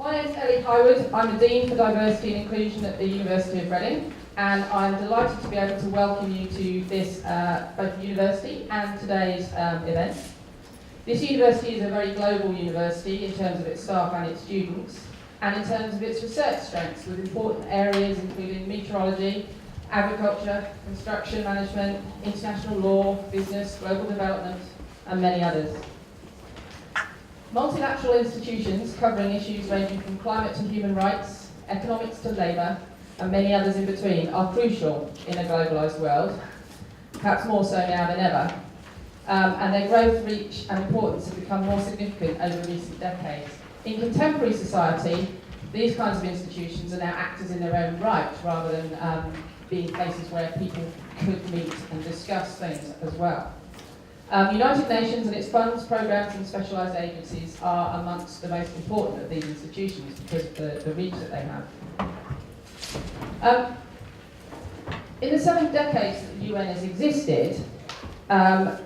My name is Ellie Highwood. I'm the Dean for Diversity and Inclusion at the University of Reading, and I'm delighted to be able to welcome you to this both university and today's event. This university is a very global university in terms of its staff and its students, and in terms of its research strengths, with important areas including meteorology, agriculture, construction management, international law, business, global development, and many others. Multilateral institutions covering issues ranging from climate to human rights, economics to labour, and many others in between are crucial in a globalised world, perhaps more so now than ever. And their growth, reach and importance have become more significant over recent decades. In contemporary society, these kinds of institutions are now actors in their own right, rather than being places where people could meet and discuss things as well. United Nations and its funds, programmes and specialised agencies are amongst the most important of these institutions because of the reach that they have. In the 7 decades that the UN has existed, the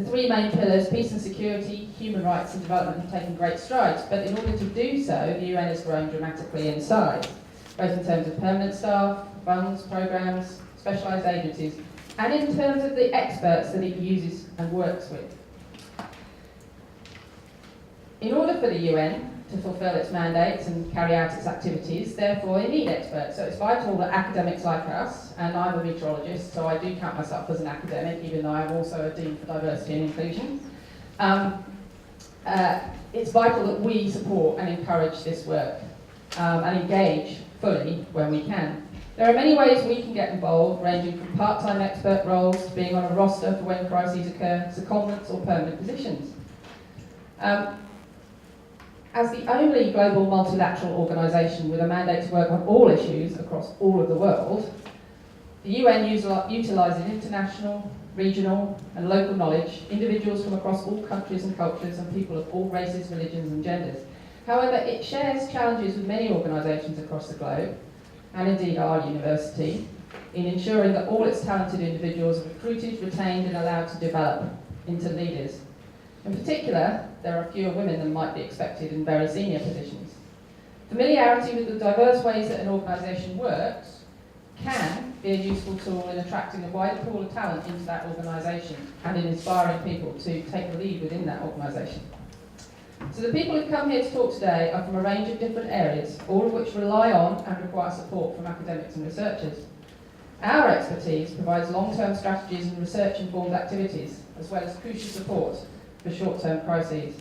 3 main pillars, peace and security, human rights and development, have taken great strides, but in order to do so, the UN has grown dramatically in size, both in terms of permanent staff, funds, programmes, specialised agencies, and in terms of the experts that it uses and works with. In order for the UN to fulfil its mandates and carry out its activities, therefore they need experts. So it's vital that academics like us, and I'm a meteorologist, so I do count myself as an academic, even though I'm also a Dean for Diversity and Inclusion. It's vital that we support and encourage this work and engage fully when we can. There are many ways we can get involved, ranging from part-time expert roles to being on a roster for when crises occur, secondments or permanent positions. As the only global multilateral organisation with a mandate to work on all issues across all of the world, the UN utilises international, regional and local knowledge, individuals from across all countries and cultures and people of all races, religions and genders. However, it shares challenges with many organisations across the globe, and indeed our university, in ensuring that all its talented individuals are recruited, retained and allowed to develop into leaders. In particular, there are fewer women than might be expected in very senior positions. Familiarity with the diverse ways that an organisation works can be a useful tool in attracting a wider pool of talent into that organisation and in inspiring people to take the lead within that organisation. So the people who've come here to talk today are from a range of different areas, all of which rely on and require support from academics and researchers. Our expertise provides long-term strategies and research-informed activities, as well as crucial support for short-term crises.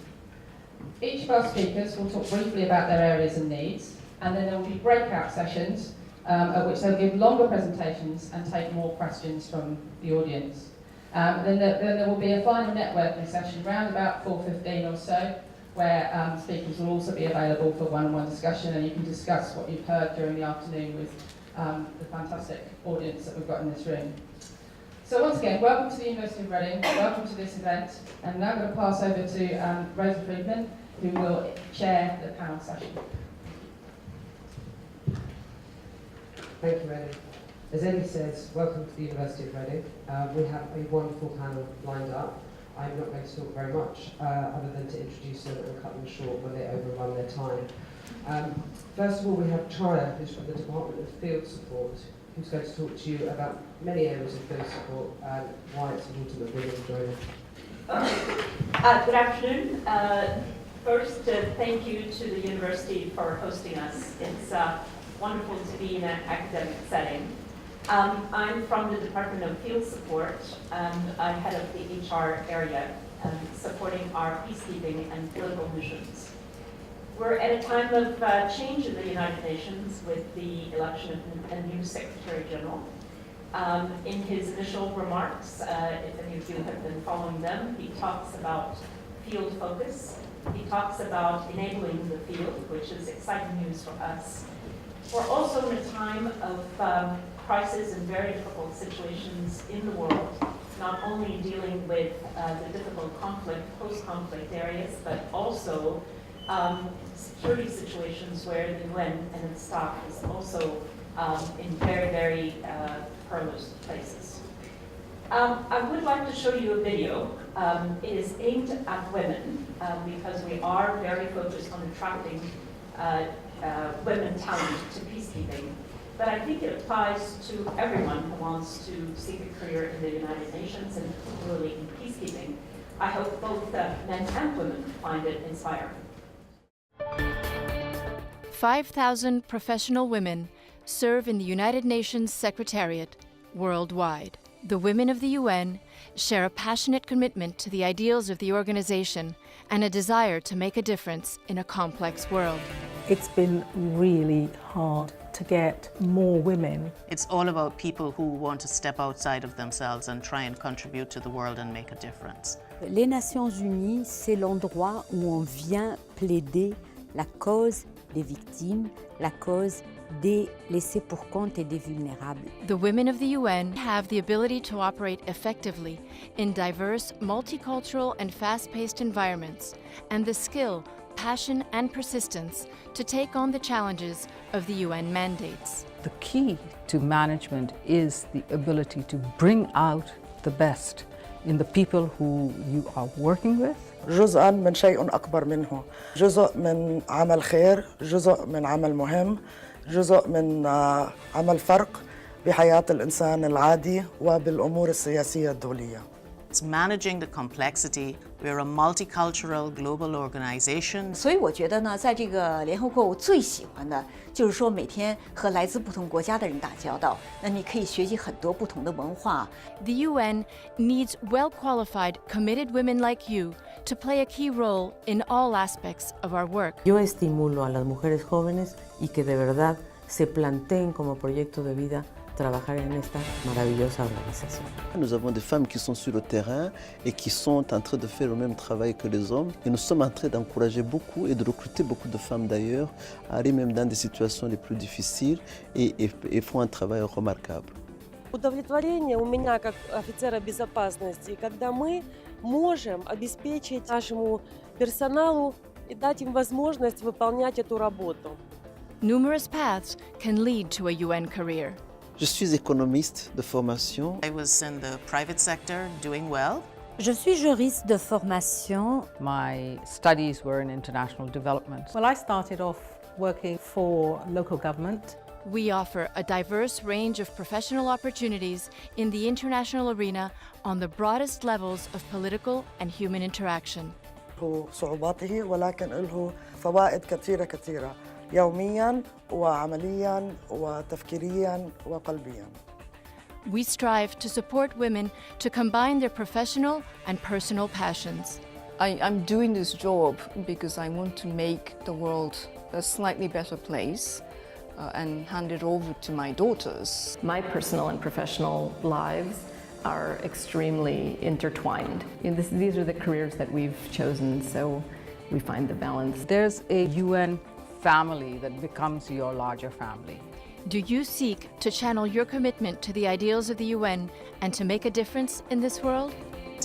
Each of our speakers will talk briefly about their areas and needs, and then there will be breakout sessions at which they'll give longer presentations and take more questions from the audience. Then there will be a final networking session around about 4:15 or so, where speakers will also be available for one-on-one discussion, and you can discuss what you've heard during the afternoon with the fantastic audience that we've got in this room. So once again, welcome to the University of Reading, welcome to this event, and I'm now going to pass over to Rosa Friedman, who will chair the panel session. Thank you, Ellie. As Ellie says, welcome to the University of Reading. We have a wonderful panel lined up. I'm not going to talk very much, other than to introduce them and cut them short when they overrun their time. First of all, we have Trya, who's from the Department of Field Support, who's going to talk to you about many areas of field support and why it's important that women join us. Good afternoon. First, thank you to the university for hosting us. It's wonderful to be in an academic setting. I'm from the Department of Field Support, and I head up the HR area, supporting our peacekeeping and political missions. We're at a time of change in the United Nations with the election of a new Secretary General. In his initial remarks, if any of you have been following them, he talks about field focus. He talks about enabling the field, which is exciting news for us. We're also in a time of crisis and very difficult situations in the world, not only dealing with the difficult conflict, post-conflict areas, but also security situations where the UN and its staff is also in very, very perilous places. I would like to show you a video. It is aimed at women because we are very focused on attracting women talent to peacekeeping. But I think it applies to everyone who wants to seek a career in the United Nations and particularly in peacekeeping. I hope both men and women find it inspiring. 5,000 professional women serve in the United Nations Secretariat worldwide. The women of the UN share a passionate commitment to the ideals of the organization and a desire to make a difference in a complex world. It's been really hard to get more women. It's all about people who want to step outside of themselves and try and contribute to the world and make a difference. Les Nations Unies, c'est l'endroit où on vient plaider la cause des victimes, la cause des laissés pour compte et des vulnérables. The women of the UN have the ability to operate effectively in diverse, multicultural and fast-paced environments, and the skill, passion and persistence to take on the challenges of the UN mandates. The key to management is the ability to bring out the best in the people who you are working with. جزءاً من شيء أكبر منه، جزء من عمل خير، جزء من عمل مهم، جزء من عمل فرق بحياة الإنسان العادي وبالأمور السياسية الدولية. It's managing the complexity. We're a multicultural global organization. 所以我觉得呢，在这个联合国，我最喜欢的就是说每天和来自不同国家的人打交道，那你可以学习很多不同的文化。The UN needs well-qualified, committed women like you to play a key role in all aspects of our work. Yo estimulo a las mujeres jóvenes y que de verdad se planteen como proyecto de vida trabajar en esta maravillosa organización. Nous avons des femmes qui sont sur le terrain et qui sont en train de faire le même travail que les hommes. Et nous sommes en train d'encourager beaucoup et de recruter beaucoup de femmes d'ailleurs à aller même dans des situations les plus difficiles et font un travail remarquable. Удовлетворение у меня как офицера безопасности, когда мы можем обеспечить нашему персоналу и дать им возможность выполнять эту работу. Numerous paths can lead to a UN career. Je suis économiste de formation. I was in the private sector doing well. Je suis juriste de formation. My studies were in international development. Well, I started off working for local government. We offer a diverse range of professional opportunities in the international arena on the broadest levels of political and human interaction. له صعوباته ولكن له فوائد كثيرة يومياً وعملياً وتفكيرياً وقلبياً. We strive to support women to combine their professional and personal passions. I'm doing this job because I want to make the world a slightly better place and hand it over to my daughters. My personal and professional lives are extremely intertwined. These are the careers that we've chosen, so we find the balance. There's a UN family that becomes your larger family. Do you seek to channel your commitment to the ideals of the UN and to make a difference in this world?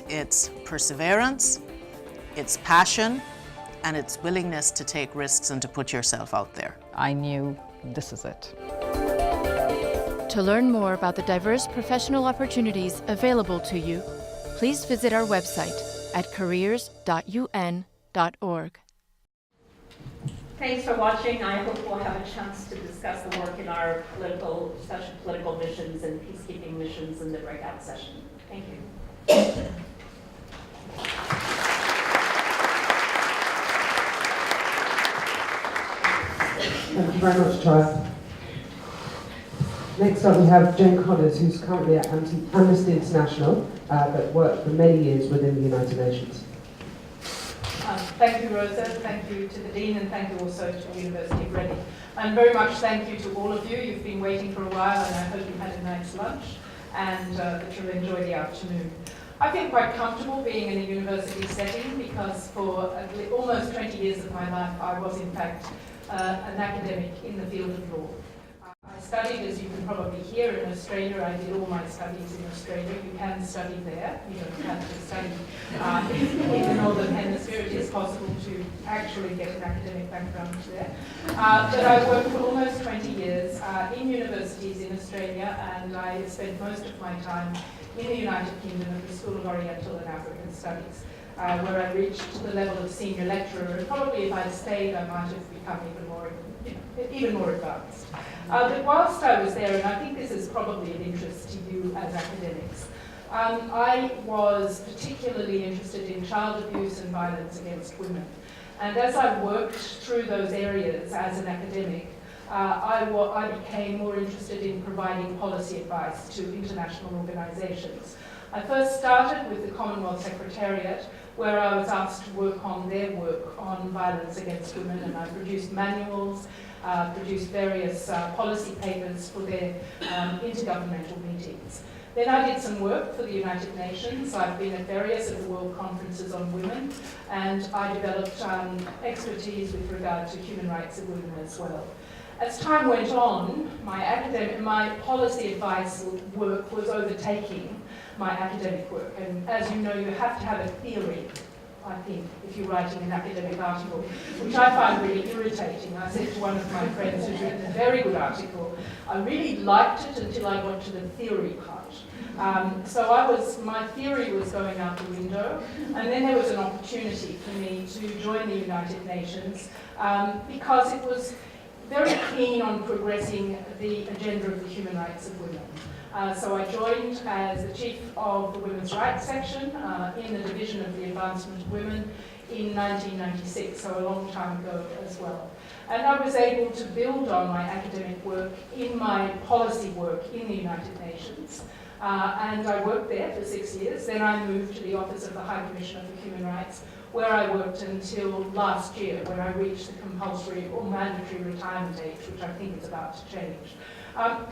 It's perseverance, it's passion, and it's willingness to take risks and to put yourself out there. I knew this is it. To learn more about the diverse professional opportunities available to you, please visit our website at careers.un.org. Thanks for watching. I hope we'll have a chance to discuss the work in our special political missions and peacekeeping missions in the breakout session. Thank you. Thank you very much, Troy. Next up we have Jane Connors, who's currently at Amnesty International, but worked for many years within the United Nations. Thank you, Rosa. Thank you to the Dean, and thank you also to the University of Reading. And very much thank you to all of you. You've been waiting for a while, and I hope you've had a nice lunch and that you'll enjoy the afternoon. I feel quite comfortable being in a university setting because for almost 20 years of my life I was in fact an academic in the field of law. I studied, as you can probably hear, in Australia. I did all my studies in Australia. You can study there. You don't have to study in the Northern Hemisphere. It is possible to actually get an academic background there. But I worked for almost 20 years in universities in Australia, and I spent most of my time in the United Kingdom at the School of Oriental and African Studies, where I reached the level of senior lecturer, and probably if I'd stayed, I might have become even more advanced. But whilst I was there, and I think this is probably of interest to you as academics, I was particularly interested in child abuse and violence against women. And as I worked through those areas as an academic, I became more interested in providing policy advice to international organisations. I first started with the Commonwealth Secretariat, where I was asked to work on their work on violence against women, and I produced manuals, produced various policy papers for their intergovernmental meetings. Then I did some work for the United Nations. I've been at various of the World Conferences on Women, and I developed expertise with regard to human rights of women as well. As time went on, my policy advice work was overtaking my academic work. And as you know, you have to have a theory, I think, if you're writing an academic article, which I find really irritating. I said to one of my friends who's written a very good article, I really liked it until I got to the theory part. So my theory was going out the window, and then there was an opportunity for me to join the United Nations because it was very keen on progressing the agenda of the human rights of women. So I joined as the chief of the Women's Rights Section in the Division of the Advancement of Women in 1996, so a long time ago as well. And I was able to build on my academic work in my policy work in the United Nations. And I worked there for 6 years. Then I moved to the Office of the High Commissioner for Human Rights, where I worked until last year, when I reached the compulsory or mandatory retirement age, which I think is about to change.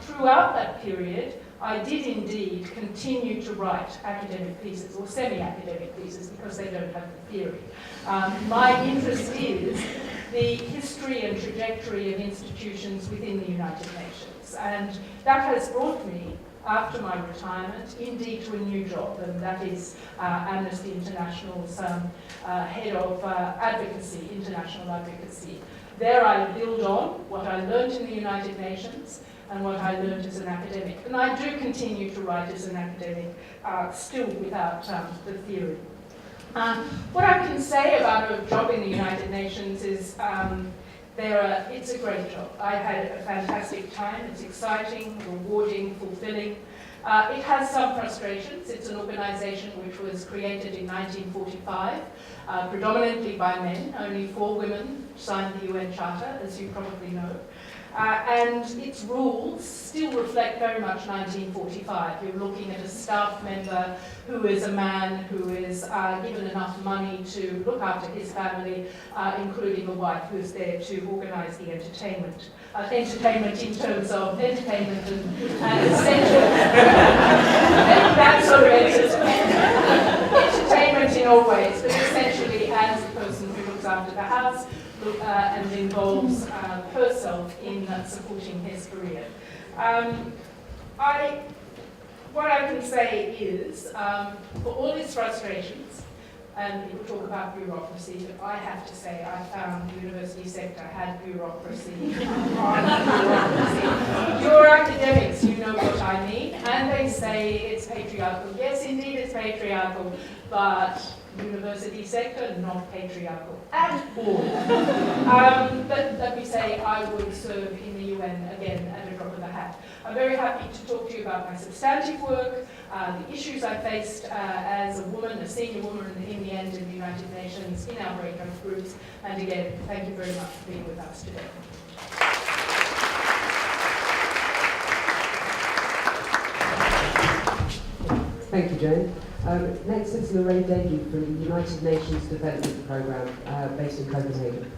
Throughout that period, I did indeed continue to write academic pieces, or semi-academic pieces, because they don't have the theory. My interest is the history and trajectory of institutions within the United Nations, and that has brought me, after my retirement, indeed to a new job, and that is Amnesty International's head of advocacy, international advocacy. There I build on what I learned in the United Nations and what I learned as an academic. And I do continue to write as an academic, still without the theory. What I can say about a job in the United Nations is it's a great job. I had a fantastic time. It's exciting, rewarding, fulfilling. It has some frustrations. It's an organization which was created in 1945, predominantly by men. Only 4 women signed the UN Charter, as you probably know. And its rules still reflect very much 1945. You're looking at a staff member who is a man who is given enough money to look after his family, including a wife who's there to organize the entertainment. Entertainment in terms of entertainment and essential. That's already entertainment in all ways, but essentially as the person who looks after the house, and involves herself in supporting his career. What I can say is, for all his frustrations, and people talk about bureaucracy, but I have to say I found the university sector had bureaucracy. You're academics, you know what I mean, and they say it's patriarchal. Yes, indeed it's patriarchal, but university sector, not patriarchal at all. But let me say I would serve in the UN again at a drop of a hat. I'm very happy to talk to you about my substantive work, the issues I faced as a woman, a senior woman in the end in the United Nations, in our breakout groups, and again, thank you very much for being with us today. Thank you, Jane. Next is Lorraine Davey from the United Nations Development Programme based in Copenhagen.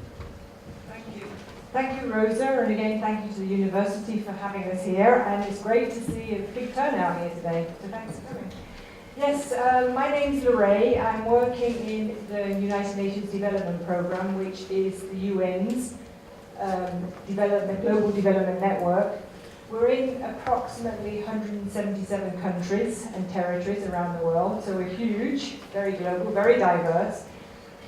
Thank you. Thank you, Rosa, and again thank you to the university for having us here, and it's great to see a big turnout here today, so thanks for coming. Yes, my name's Lorraine. I'm working in the United Nations Development Programme, which is the UN's Global Development Network. We're in approximately 177 countries and territories around the world, so we're huge, very global, very diverse.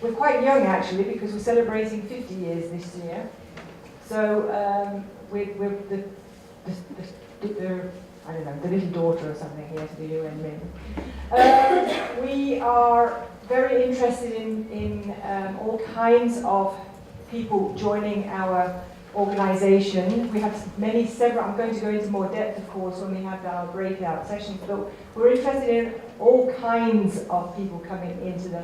We're quite young actually because we're celebrating 50 years this year. So we're I don't know, the little daughter or something here to the UN Min. We are very interested in all kinds of people joining our organisation. We have several, I'm going to go into more depth of course when we have our breakout sessions, but we're interested in all kinds of people coming into the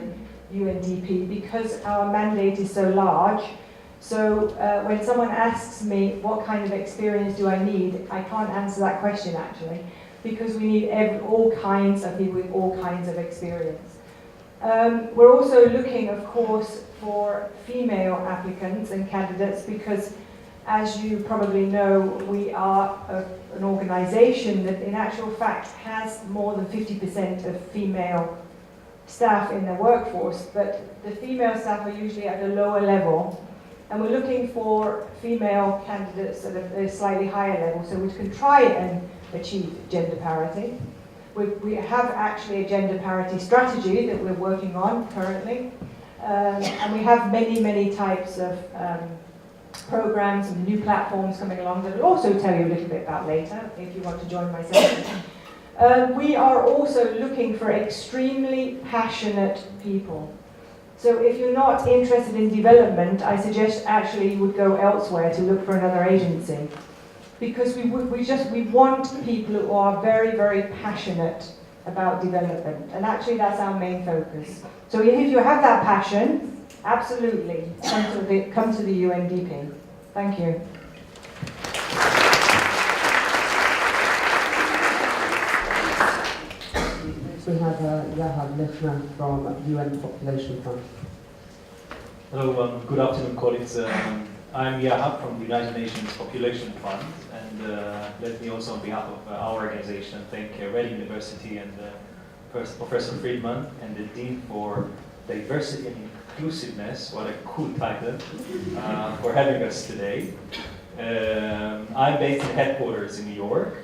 UNDP because our mandate is so large. So when someone asks me what kind of experience do I need, I can't answer that question actually, because we need all kinds of people with all kinds of experience. We're also looking, of course, for female applicants and candidates because, as you probably know, we are an organisation that in actual fact has more than 50% of female staff in the workforce, but the female staff are usually at a lower level. And we're looking for female candidates at a slightly higher level so we can try and achieve gender parity. We have actually a gender parity strategy that we're working on currently. And we have many, many types of programs and new platforms coming along that I'll also tell you a little bit about later if you want to join my session. We are also looking for extremely passionate people. So if you're not interested in development, I suggest actually you would go elsewhere to look for another agency. Because we want people who are very, very passionate about development. And actually that's our main focus. So if you have that passion, absolutely, come to the UNDP. Thank you. We have Yahab Lechman from UN Population Fund. Hello, good afternoon, colleagues. I'm Yahab from the United Nations Population Fund, and let me also, on behalf of our organization, thank Reading University and Professor Friedman and the Dean for Diversity and Inclusiveness, what a cool title, for having us today. I'm based in headquarters in New York,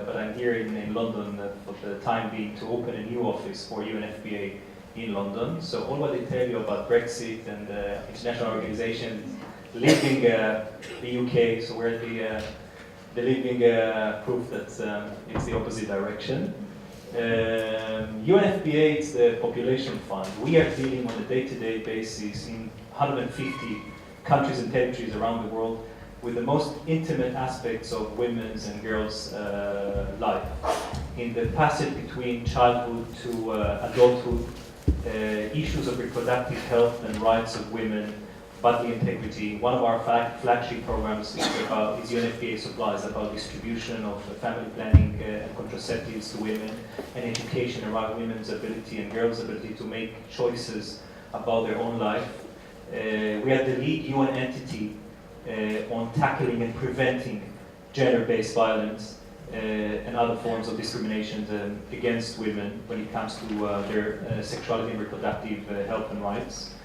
but I'm here in London for the time being to open a new office for UNFPA in London. So all what they tell you about Brexit and international organizations leaving the UK, so we're the living proof that it's the opposite direction. UNFPA is the population fund. We are dealing on a day-to-day basis in 150 countries and territories around the world with the most intimate aspects of women's and girls' life. In the passage between childhood to adulthood, issues of reproductive health and rights of women, bodily integrity. One of our flagship programs is UNFPA Supplies, about distribution of family planning and contraceptives to women, and education around women's ability and girls' ability to make choices about their own life. We are the lead UN entity on tackling and preventing gender-based violence and other forms of discrimination against women when it comes to their sexuality and reproductive health and rights.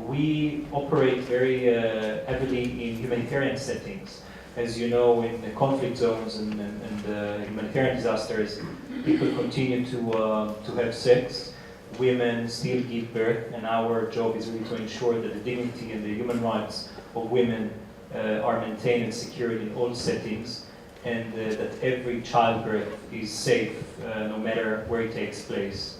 We operate very heavily in humanitarian settings. As you know, in the conflict zones and humanitarian disasters, people continue to have sex. Women still give birth, and our job is really to ensure that the dignity and the human rights of women are maintained and secured in all settings, and that every childbirth is safe, no matter where it takes place.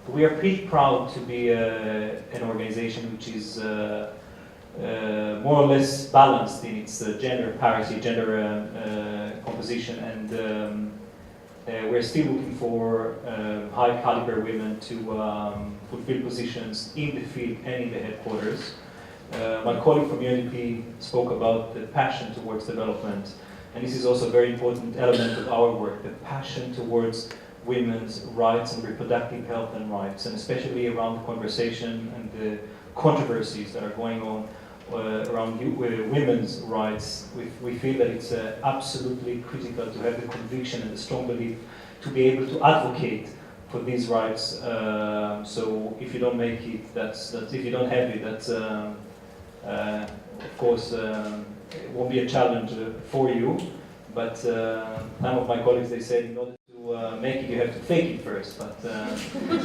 We are pretty proud to be an organization which is more or less balanced in its gender parity, gender composition, and we're still looking for high caliber women to fulfill positions in the field and in the headquarters. My colleague from UNDP spoke about the passion towards development, and this is also a very important element of our work, the passion towards women's rights and reproductive health and rights, and especially around the conversation and the controversies that are going on around women's rights. We feel that it's absolutely critical to have the conviction and the strong belief to be able to advocate for these rights. So if you don't make it, that's if you don't have it, that's of course it won't be a challenge for you, but some of my colleagues, they said in order to make it, you have to fake it first, but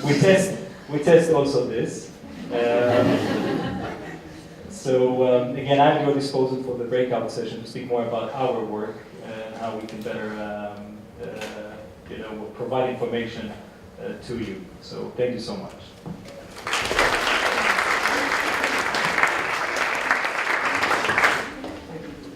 we test also this. So again, I'm at your disposal for the breakout session to speak more about our work and how we can better provide information to you. So thank you so much.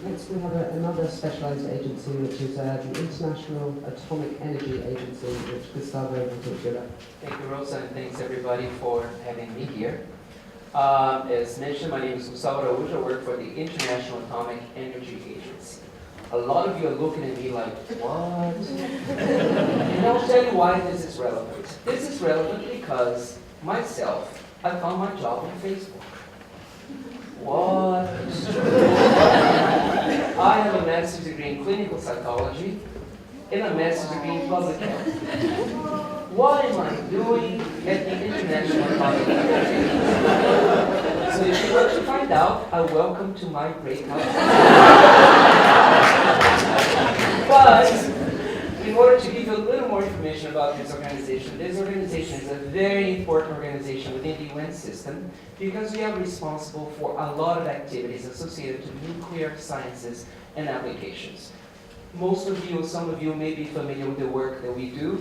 Next we have another specialised agency, which is the International Atomic Energy Agency, which Gustavo will talk to you about. Thank you, Rosa, and thanks everybody for having me here. As mentioned, my name is Gustavo Araújo. I work for the International Atomic Energy Agency. A lot of you are looking at me like, what? And I'll tell you why this is relevant. This is relevant because myself, I found my job on Facebook. What? I have a master's degree in clinical psychology and a master's degree in public health. What am I doing at the International Atomic Energy Agency? So if you want to find out, welcome to my breakout. But in order to give you a little more information about this organization is a very important organization within the UN system because we are responsible for a lot of activities associated to nuclear sciences and applications. Most of you, some of you may be familiar with the work that we do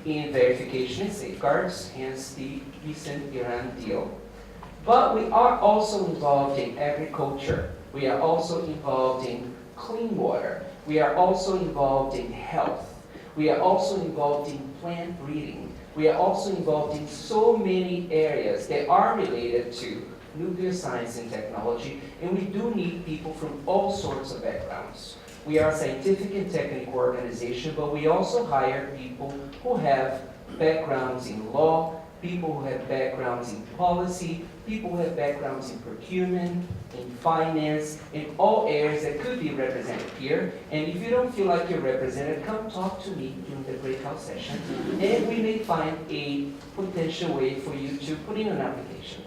in verification and safeguards, hence the recent Iran deal. But we are also involved in agriculture. We are also involved in clean water. We are also involved in health. We are also involved in plant breeding. We are also involved in so many areas that are related to nuclear science and technology, and we do need people from all sorts of backgrounds. We are a scientific and technical organization, but we also hire people who have backgrounds in law, people who have backgrounds in policy, people who have backgrounds in procurement, in finance, in all areas that could be represented here. And if you don't feel like you're represented, come talk to me in the breakout session, and we may find a potential way for you to put in an application.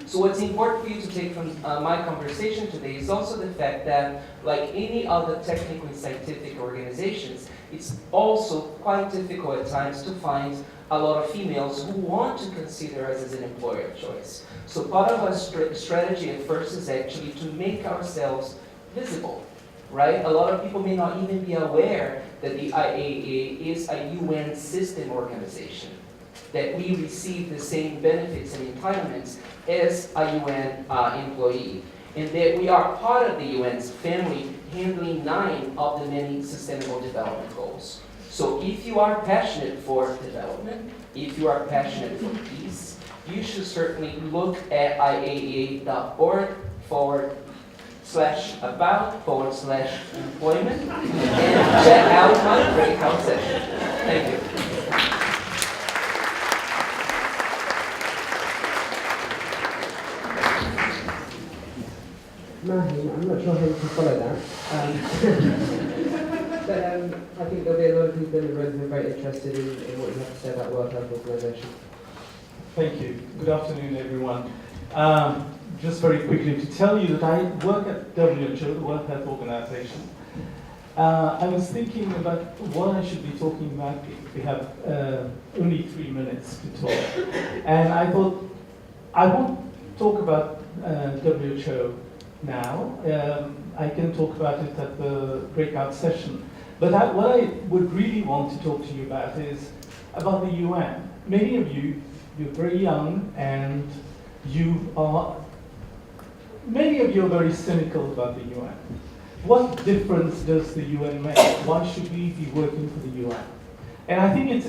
So what's important for you to take from my conversation today is also the fact that, like any other technical and scientific organizations, it's also quite difficult at times to find a lot of females who want to consider us as an employer of choice. So part of our strategy at first is actually to make ourselves visible, right? A lot of people may not even be aware that the IAEA is a UN system organization, that we receive the same benefits and entitlements as a UN employee, and that we are part of the UN's family handling 9 of the many Sustainable Development Goals. So if you are passionate for development, if you are passionate for peace, you should certainly look at IAEA.org/about/employment and check out my breakout session. Thank you. Mahi, I'm not sure how you can follow that. But I think there'll be a lot of people in the room who are very interested in what you have to say about World Health Organization. Thank you. Good afternoon, everyone. Just very quickly to tell you that I work at WHO, the World Health Organization. I was thinking about what I should be talking about if we have only 3 minutes to talk. And I thought I won't talk about WHO now. I can talk about it at the breakout session. But what I would really want to talk to you about is about the UN. Many of you, you're very young, and many of you are very cynical about the UN. What difference does the UN make? Why should we be working for the UN? And I think it's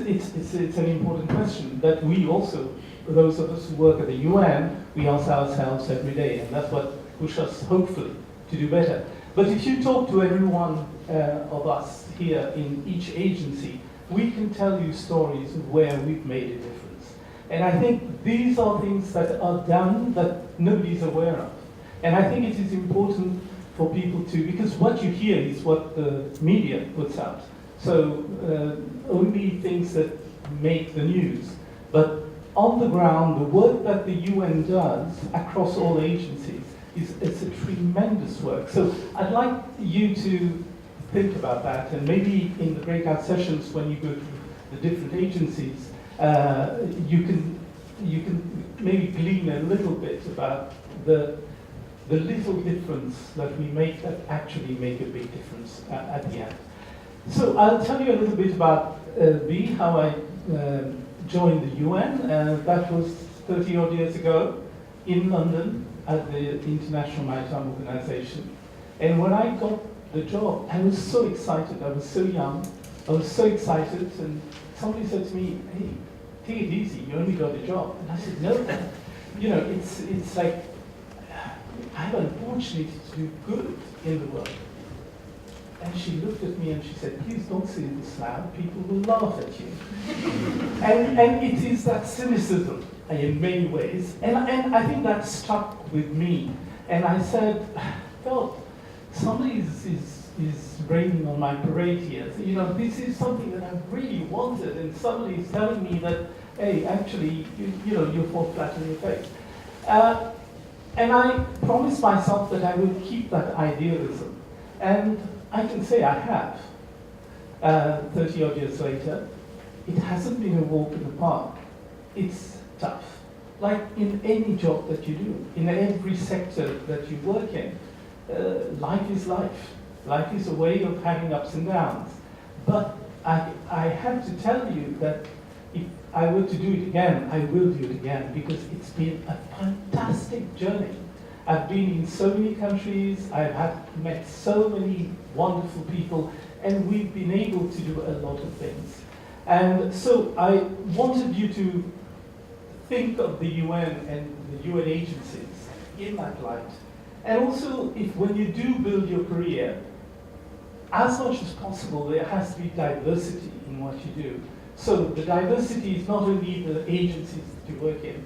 an important question that we also, those of us who work at the UN, we ask ourselves every day, and that's what pushes us, hopefully, to do better. But if you talk to every one of us here in each agency, we can tell you stories of where we've made a difference. And I think these are things that are done that nobody's aware of. And I think it is important for people to, because what you hear is what the media puts out. So only things that make the news. But on the ground, the work that the UN does across all agencies it's a tremendous work. So I'd like you to think about that, and maybe in the breakout sessions when you go to the different agencies, you can maybe glean a little bit about the little difference that we make that actually make a big difference at the end. So I'll tell you a little bit about me, how I joined the UN. That was 30 odd years ago in London at the International Maritime Organization. And when I got the job, I was so excited. I was so young. I was so excited. And somebody said to me, hey, take it easy. You only got a job. And I said, no, you know, it's like, I have an opportunity to do good in the world. And she looked at me and she said, please don't say this loud, people will laugh at you. and it is that cynicism in many ways. And I think that stuck with me. And I said, God, somebody is raining on my parade here. So, you know, this is something that I really wanted, and somebody is telling me that, hey, actually, you know, you fall flat on your face. And I promised myself that I would keep that idealism. And I can say I have. 30 odd years later, it hasn't been a walk in the park. It's tough. Like in any job that you do, in every sector that you work in, life is life. Life is a way of having ups and downs. But I have to tell you that if I were to do it again, I will do it again, because it's been a fantastic journey. I've been in so many countries, I've met so many wonderful people, and we've been able to do a lot of things. And so I wanted you to think of the UN and the UN agencies in that light. And also, if when you do build your career, as much as possible, there has to be diversity in what you do. So the diversity is not only the agencies that you work in.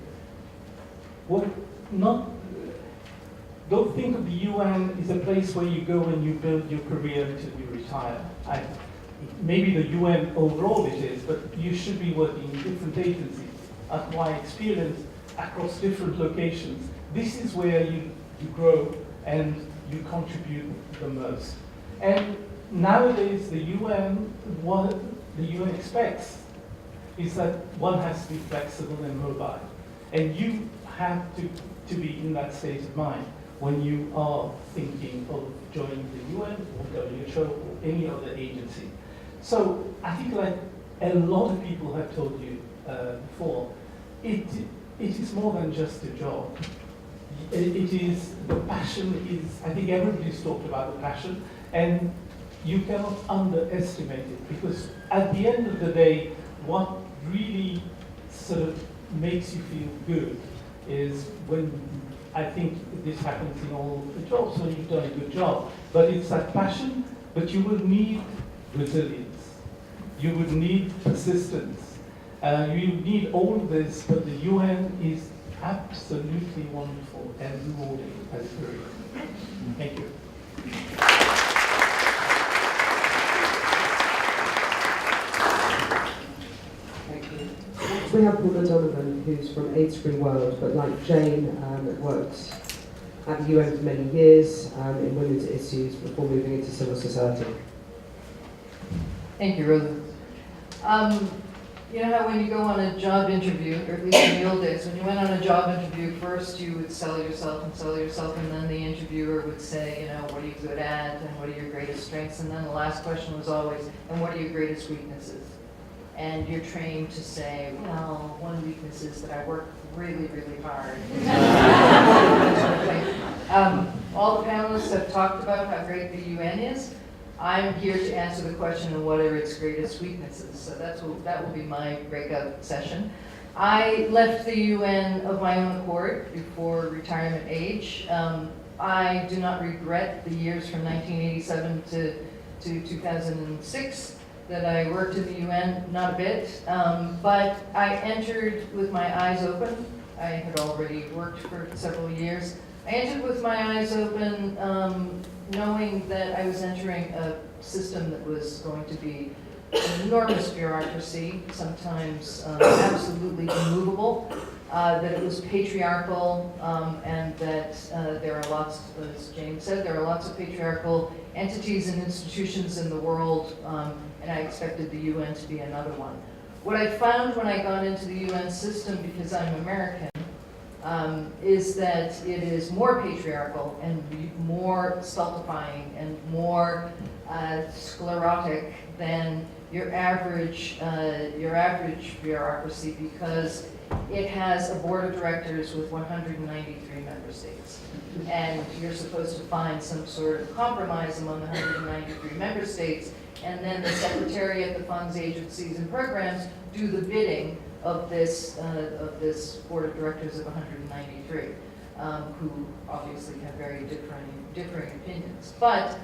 Don't think of the UN as a place where you go and you build your career until you retire. Maybe the UN overall it is, but you should be working in different agencies. That's my experience across different locations. This is where you grow and you contribute the most. And nowadays the UN, what the UN expects is that one has to be flexible and mobile. And you have to be in that state of mind when you are thinking of joining the UN or WHO or any other agency. So I think, like a lot of people have told you before, it is more than just a job. It is, the passion is, I think everybody's talked about the passion, and you cannot underestimate it, because at the end of the day, what really sort of makes you feel good is when, I think this happens in all the jobs when you've done a good job, but it's that passion, but you will need resilience. You would need persistence. You need all of this, but the UN is absolutely wonderful and rewarding as a career. Thank you. We have Paula Donovan, who's from AIDS Free World, but like Jane, worked at the UN for many years in women's issues before moving into civil society. Thank you, Rosa. You know how when you go on a job interview, or at least in the old days, when you went on a job interview, first you would sell yourself, and then the interviewer would say, you know, what are you good at, and what are your greatest strengths, and then the last question was always, and what are your greatest weaknesses? And you're trained to say, well, one weakness is that I work really, really hard. All the panelists have talked about how great the UN is. I'm here to answer the question of what are its greatest weaknesses. So that will be my breakout session. I left the UN of my own accord before retirement age. I do not regret the years from 1987 to 2006 that I worked in the UN, not a bit. But I entered with my eyes open. I had already worked for several years. I entered with my eyes open, knowing that I was entering a system that was going to be an enormous bureaucracy, sometimes absolutely immovable. that it was patriarchal, and that there are lots, as James said, there are lots of patriarchal entities and institutions in the world, and I expected the UN to be another one. What I found when I got into the UN system, because I'm American, is that it is more patriarchal and more stultifying and more sclerotic than your average bureaucracy, because it has a board of directors with 193 member states. And you're supposed to find some sort of compromise among the 193 member states, and then the secretariat, the funds, agencies, and programs do the bidding of this board of directors of 193, who obviously have very differing opinions. But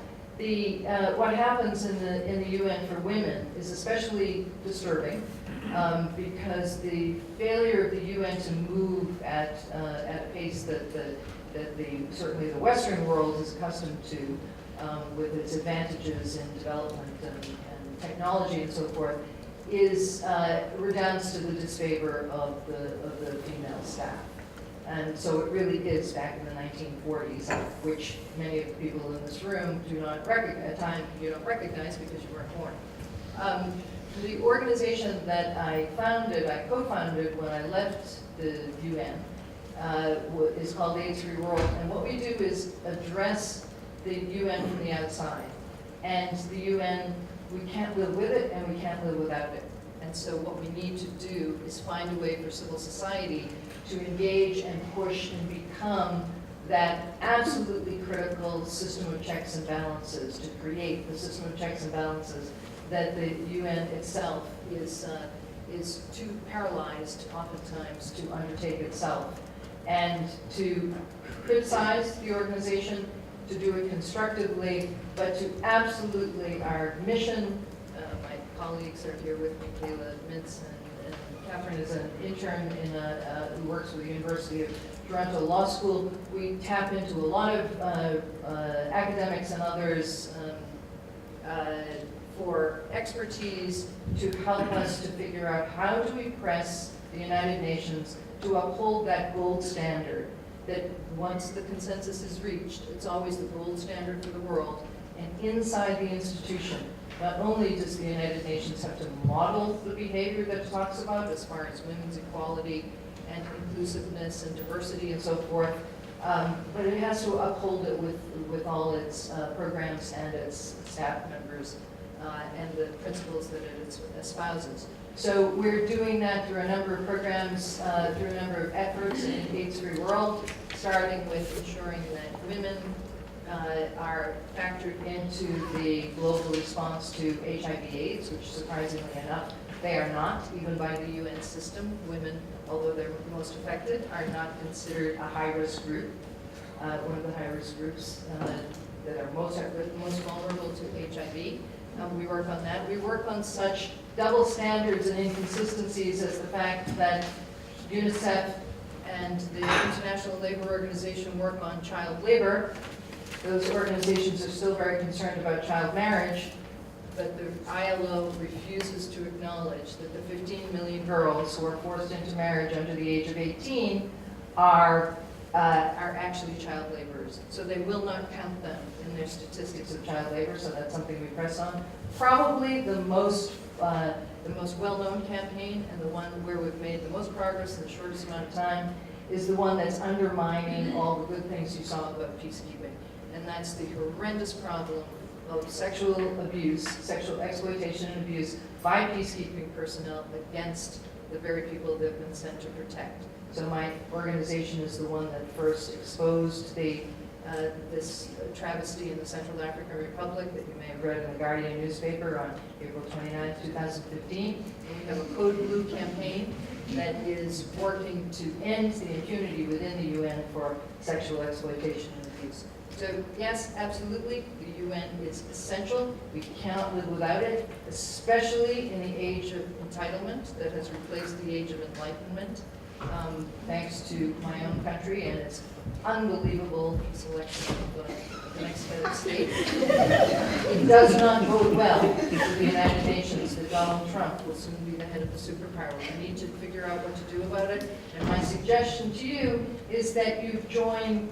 what happens in the UN for women is especially disturbing, because the failure of the UN to move at a pace that certainly the Western world is accustomed to, with its advantages in development and technology and so forth, is redounds to the disfavor of the female staff. And so it really is back in the 1940s, which many of the people in this room do not recognize, a time you don't recognize because you weren't born. The organization that I co-founded when I left the UN is called AIDS Free World, and what we do is address the UN from the outside. And the UN, we can't live with it and we can't live without it. And so what we need to do is find a way for civil society to engage and push and become that absolutely critical system of checks and balances, to create the system of checks and balances that the UN itself is too paralyzed oftentimes to undertake itself. And to criticize the organization, to do it constructively, but to absolutely, our mission, my colleagues are here with me, Kayla Mintz and Catherine is an intern who works with the University of Toronto Law School. We tap into a lot of academics and others for expertise to help us to figure out how do we press the United Nations to uphold that gold standard, that once the consensus is reached, it's always the gold standard for the world. And inside the institution, not only does the United Nations have to model the behavior that it talks about as far as women's equality and inclusiveness and diversity and so forth, but it has to uphold it with all its programs and its staff members and the principles that it espouses. So we're doing that through a number of programs, through a number of efforts in AIDS Free World, starting with ensuring that women are factored into the global response to HIV/AIDS, which surprisingly enough, they are not, even by the UN system. Women, although they're most affected, are not considered a high-risk group. One of the high-risk groups that are most vulnerable to HIV. We work on that. We work on such double standards and inconsistencies as the fact that UNICEF and the International Labor Organization work on child labor. Those organizations are still very concerned about child marriage, but the ILO refuses to acknowledge that the 15 million girls who are forced into marriage under the age of 18 are actually child laborers. So they will not count them in their statistics of child labor, so that's something we press on. Probably the most well-known campaign, and the one where we've made the most progress in the shortest amount of time, is the one that's undermining all the good things you saw about peacekeeping. And that's the horrendous problem of sexual abuse, sexual exploitation and abuse by peacekeeping personnel against the very people they've been sent to protect. So my organization is the one that first exposed this travesty in the Central African Republic that you may have read in the Guardian newspaper on April 29, 2015. And we have a Code Blue campaign that is working to end the impunity within the UN for sexual exploitation and abuse. So yes, absolutely, the UN is essential. We cannot live without it, especially in the age of entitlement that has replaced the age of enlightenment. Thanks to my own country and its unbelievable selection of the next head of state. It does not bode well for the United Nations that Donald Trump will soon be the head of the superpower. We need to figure out what to do about it. And my suggestion to you is that you join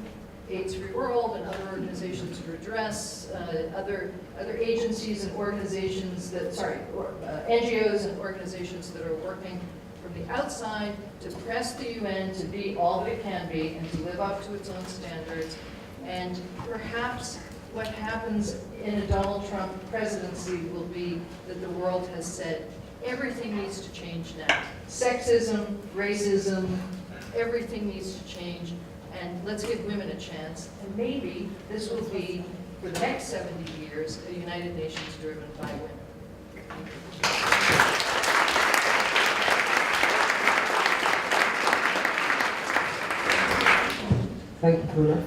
AIDS Free World and other organizations to redress, other agencies and organizations that, NGOs and organizations that are working from the outside to press the UN to be all that it can be and to live up to its own standards. And perhaps what happens in a Donald Trump presidency will be that the world has said everything needs to change now. Sexism, racism, everything needs to change, and let's give women a chance. And maybe this will be, for the next 70 years, a United Nations driven by women. Thank you, Paula.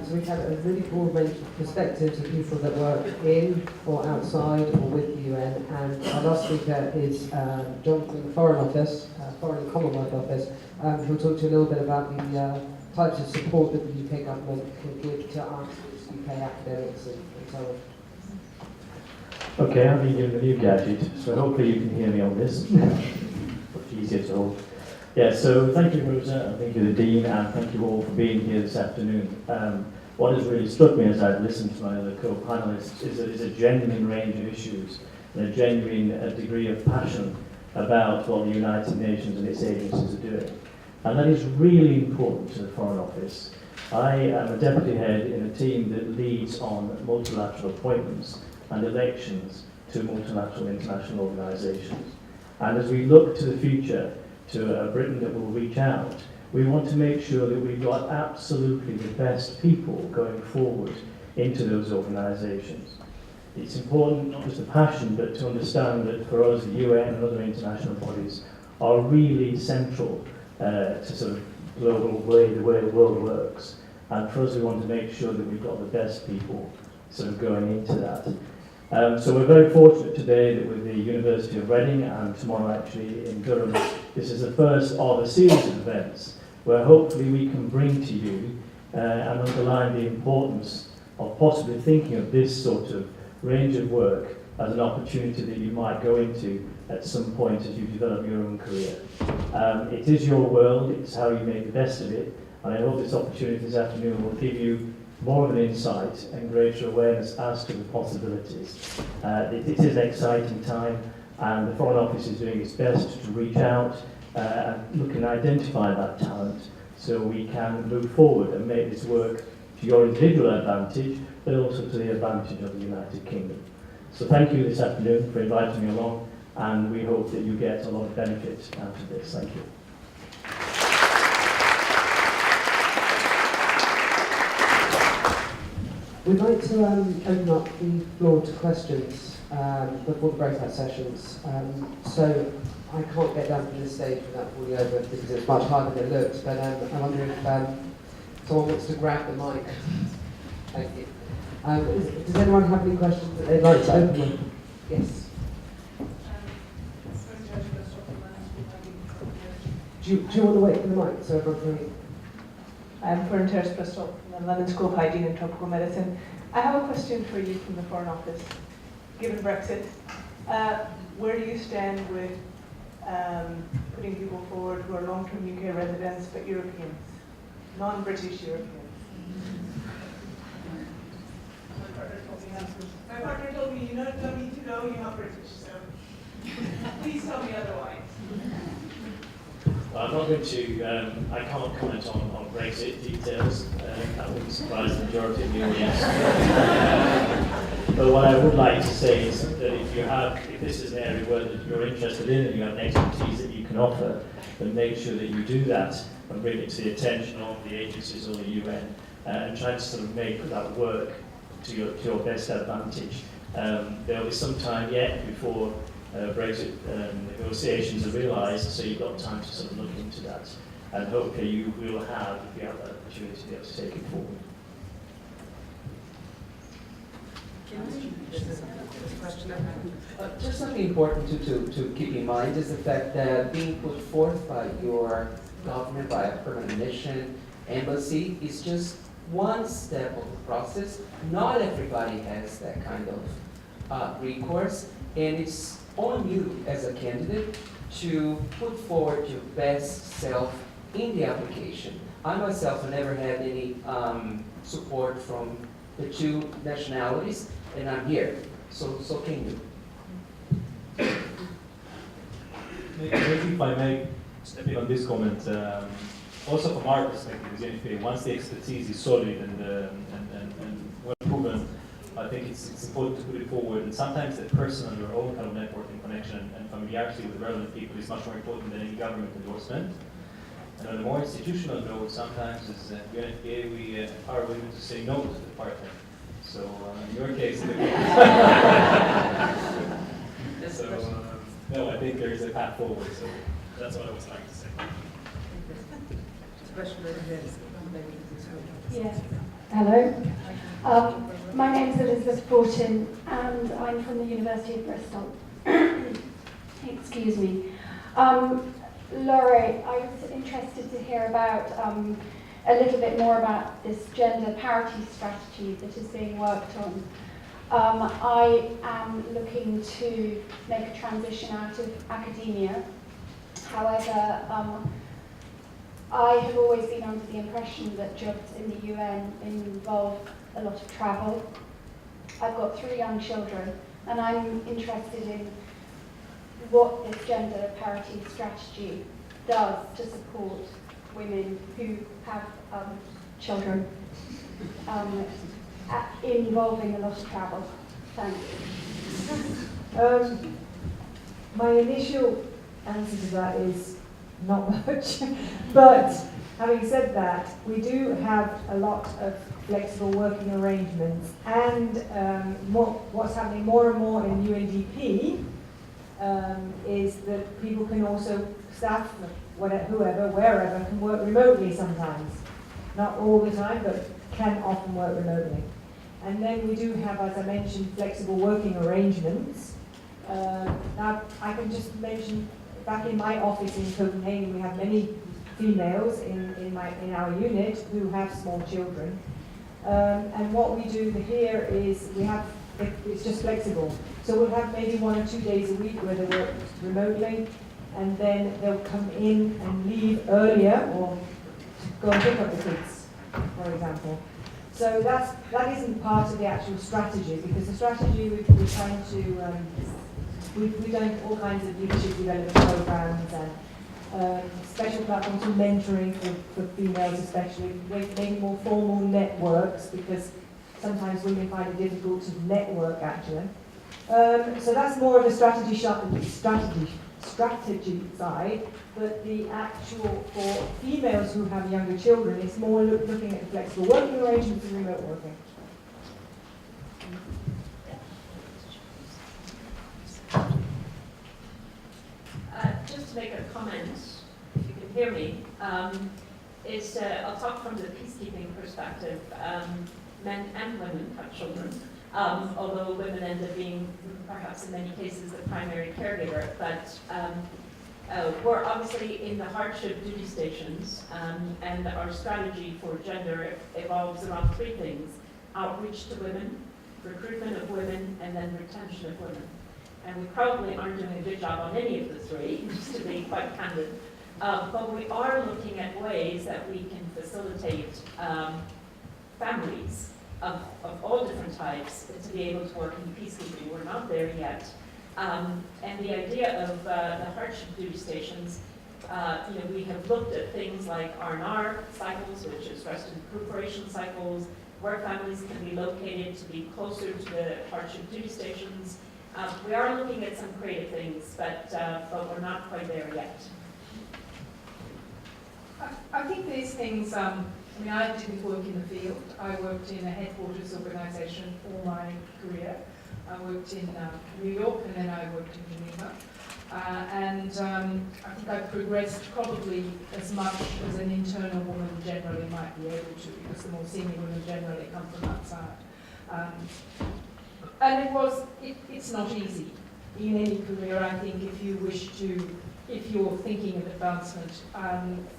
So we have a really broad range of perspectives of people that work in or outside or with the UN. And our last speaker is John from the Foreign Office, Foreign and Commonwealth Office, who'll talk to you a little bit about the types of support that the UK government can give to artists, UK academics, and so on. Okay, I've been given the new gadget, so hopefully you can hear me on this. Much easier to hold. Yeah, so thank you, Rosa, and thank you, the Dean, and thank you all for being here this afternoon. What has really struck me as I've listened to my other co-panelists is that there's a genuine range of issues and a genuine degree of passion about what the United Nations and its agencies are doing. And that is really important to the Foreign Office. I am a deputy head in a team that leads on multilateral appointments and elections to multilateral international organisations. And as we look to the future, to a Britain that will reach out, we want to make sure that we've got absolutely the best people going forward into those organisations. It's important not just the passion, but to understand that for us, the UN and other international bodies are really central to sort of global way, the way the world works. And for us, we want to make sure that we've got the best people sort of going into that. So we're very fortunate today that with the University of Reading and tomorrow actually in Durham, this is the first of a series of events where hopefully we can bring to you and underline the importance of possibly thinking of this sort of range of work as an opportunity that you might go into at some point as you develop your own career. It is your world, it's how you make the best of it, and I hope this opportunity this afternoon will give you more of an insight and greater awareness as to the possibilities. It is an exciting time, and the Foreign Office is doing its best to reach out and look and identify that talent so we can move forward and make this work to your individual advantage, but also to the advantage of the United Kingdom. So thank you this afternoon for inviting me along, and we hope that you get a lot of benefit out of this. Thank you. We'd like to open up the floor to questions before the breakout sessions. So I can't get down from this stage without falling over because it's much harder than it looks, but I wonder if someone wants to grab the mic. Thank you. Does anyone have any questions that they'd like to open with? Yes. Do you want to wait for the mic so everyone can hear? I'm Corinne Terrace-Bristol from the London School of Hygiene and Tropical Medicine. I have a question for you from the Foreign Office. Given Brexit, where do you stand with putting people forward who are long-term UK residents but Europeans, non-British Europeans? My partner told me, you don't need to know you're not British, so please tell me otherwise. Well, I'm not going to, I can't comment on Brexit details. That wouldn't surprise the majority of the audience. But what I would like to say is that if this is an area where you're interested in and you have an expertise that you can offer, then make sure that you do that and bring it to the attention of the agencies or the UN and try to sort of make that work to your best advantage. There'll be some time yet before Brexit negotiations are realised, so you've got time to sort of look into that. And hopefully you will have, if you have that opportunity, to be able to take it forward. Just something important to keep in mind is the fact that being put forth by your government, by a permanent mission, embassy, is just one step of the process. Not everybody has that kind of recourse, and it's on you as a candidate to put forward your best self in the application. I myself have never had any support from the two nationalities, and I'm here, so can you. Maybe if I may step in on this comment, also from our perspective as UNFPA, once the expertise is solid and well proven, I think it's important to put it forward. And sometimes the personal, your own kind of networking connection and familiarity with relevant people is much more important than any government endorsement. And on a more institutional note, sometimes as UNFPA, we empower women to say no to the partner. So in your case, no, I think there's a path forward. So that's what I was trying to say. Yes. Hello. My name is Elizabeth Fortin, and I'm from the University of Bristol. Excuse me. Laurie, I was interested to hear about a little bit more about this gender parity strategy that is being worked on. I am looking to make a transition out of academia. However, I have always been under the impression that jobs in the UN involve a lot of travel. I've got 3 young children, and I'm interested in what this gender parity strategy does to support women who have children involving a lot of travel. Thanks. My initial answer to that is not much, but having said that, we do have a lot of flexible working arrangements, and what's happening more and more in UNDP is that people can also, staff, whoever, wherever, can work remotely sometimes. Not all the time, but can often work remotely. And then we do have, as I mentioned, flexible working arrangements. Now, I can just mention, back in my office in Copenhagen, we have many females in our unit who have small children. And what we do here is it's just flexible. So we'll have maybe 1 or 2 days a week where they work remotely, and then they'll come in and leave earlier or go and pick up the kids, for example. So that isn't part of the actual strategy, because the strategy we're trying to, we've done all kinds of leadership development programs and special platforms for mentoring for females especially, making more formal networks, because sometimes women find it difficult to network actually. So that's more of a strategy side, but the actual, for females who have younger children, it's more looking at flexible working arrangements and remote working. Just to make a comment, if you can hear me, I'll talk from the peacekeeping perspective. Men and women have children, although women end up being, perhaps in many cases, the primary caregiver. But we're obviously in the hardship duty stations, and our strategy for gender evolves around 3 things: outreach to women, recruitment of women, and then retention of women. And we probably aren't doing a good job on any of the 3, just to be quite candid. But we are looking at ways that we can facilitate families of all different types to be able to work in peacekeeping. We're not there yet. And the idea of the hardship duty stations, we have looked at things like R&R cycles, which is rest and recuperation cycles, where families can be located to be closer to the hardship duty stations. We are looking at some creative things, but we're not quite there yet. I think these things, I didn't work in the field. I worked in a headquarters organisation all my career. I worked in New York, and then I worked in Geneva. I think I've progressed probably as much as an internal woman generally might be able to, because the more senior women generally come from outside. And it's not easy. in any career, I think, if you wish to, if you're thinking of advancement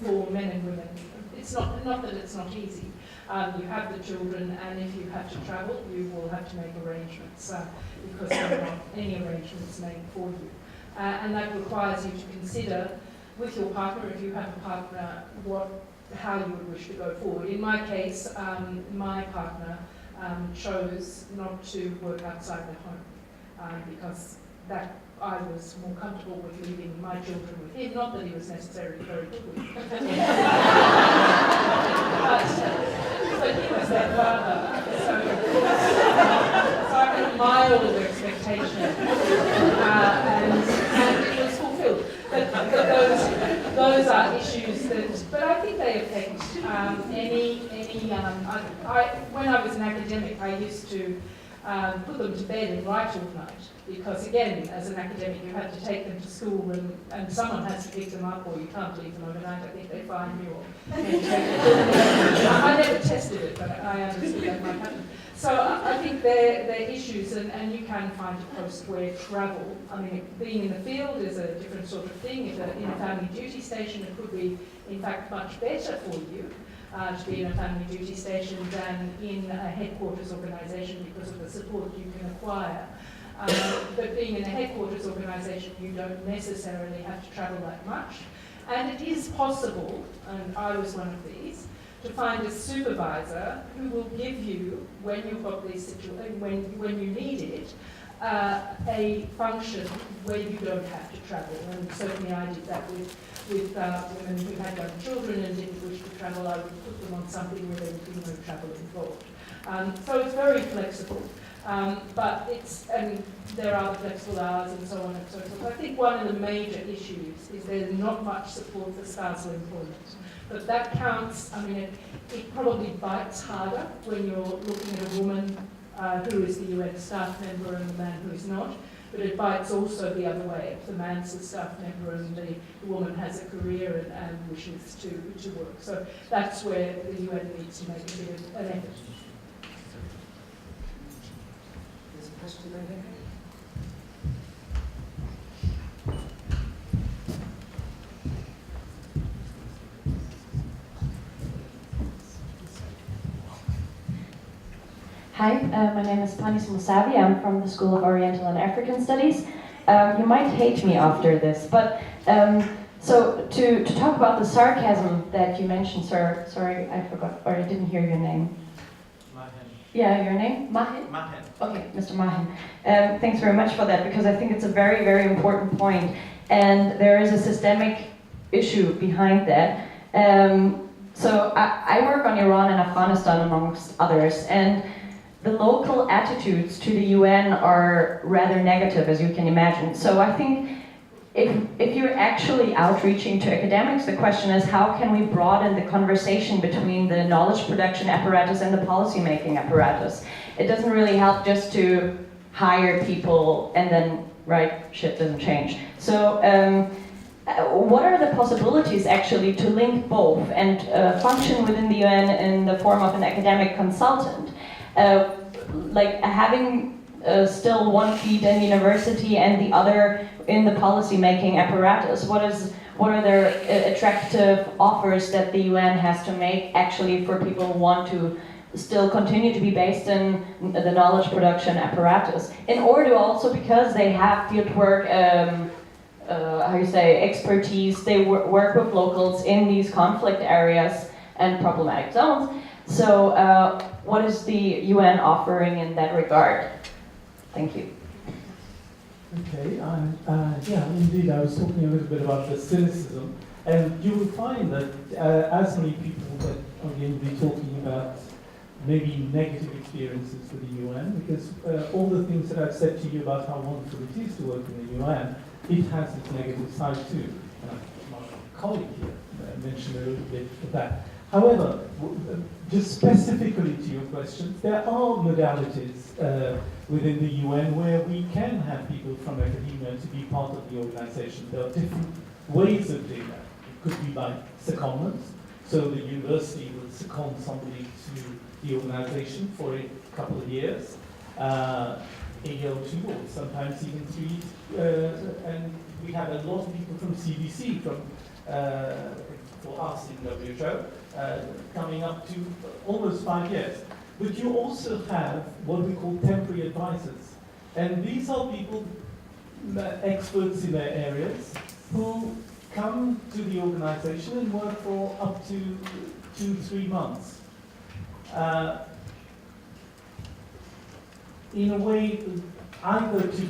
for men and women. It's not that it's not easy. You have the children, and if you have to travel, you will have to make arrangements because there are not any arrangements made for you. And that requires you to consider with your partner, if you have a partner, how you would wish to go forward. In my case, my partner chose not to work outside the home because that I was more comfortable with leaving my children with him. Not that he was necessarily very good with them. but he was their father, so I had a mild expectation, and it was fulfilled. But those are issues that, but I think they affect when I was an academic, I used to put them to bed and write all night. Because again, as an academic, you have to take them to school and someone has to pick them up, or you can't leave them overnight. I think they fine you. I never tested it, but I understood that might happen. So I think they're issues, and you can find a post where travel, I mean, being in the field is a different sort of thing. If in a family duty station, it could be, in fact, much better for you to be in a family duty station than in a headquarters organisation because of the support you can acquire. But being in a headquarters organisation, you don't necessarily have to travel that much. And it is possible, and I was one of these, to find a supervisor who will give you, when you've got these situations, when you need it, a function where you don't have to travel. And certainly I did that with women who had young children and didn't wish to travel. I would put them on something where there would be no travel involved. So it's very flexible. But and there are the flexible hours and so on and so forth. I think one of the major issues is there's not much support for spousal employment. But that counts, I mean, it probably bites harder when you're looking at a woman who is the UN staff member and the man who is not. But it bites also the other way. If the man's the staff member and the woman has a career and wishes to work. So that's where the UN needs to make a bit of an effort. Question over here. Hi, my name is Panis Musavi. I'm from the School of Oriental and African Studies. You might hate me after this, but so to talk about the sarcasm that you mentioned, sir. Sorry, I forgot, or I didn't hear your name. Yeah, your name? Mahin? Mahin. Okay, Mr. Mahin. Thanks very much for that, because I think it's a very, very important point. And there is a systemic issue behind that. So I work on Iran and Afghanistan, amongst others, and the local attitudes to the UN are rather negative, as you can imagine. So I think if you're actually outreaching to academics, the question is, how can we broaden the conversation between the knowledge production apparatus and the policy-making apparatus? It doesn't really help just to hire people and then, right, shit doesn't change. So what are the possibilities actually to link both and function within the UN in the form of an academic consultant? Like having still one feet in university and the other in the policy-making apparatus. What are the attractive offers that the UN has to make actually for people who want to still continue to be based in the knowledge production apparatus? In order to also, because they have fieldwork, expertise, they work with locals in these conflict areas and problematic zones. So what is the UN offering in that regard? Thank you. Okay, yeah, indeed, I was talking a little bit about the cynicism, and you will find that as many people that are going to be talking about maybe negative experiences with the UN, because all the things that I've said to you about how wonderful it is to work in the UN, it has its negative side too. My colleague here mentioned a little bit of that. However, just specifically to your question, there are modalities within the UN where we can have people from academia to be part of the organization. There are different ways of doing that. It could be by secondment, so the university will second somebody to the organization for a couple of years. AO2 or sometimes even 3, and we have a lot of people from CDC, for us in WHO, coming up to almost 5 years. But you also have what we call temporary advisors. And these are people, experts in their areas, who come to the organization and work for up to 2-3 months. In a way, either to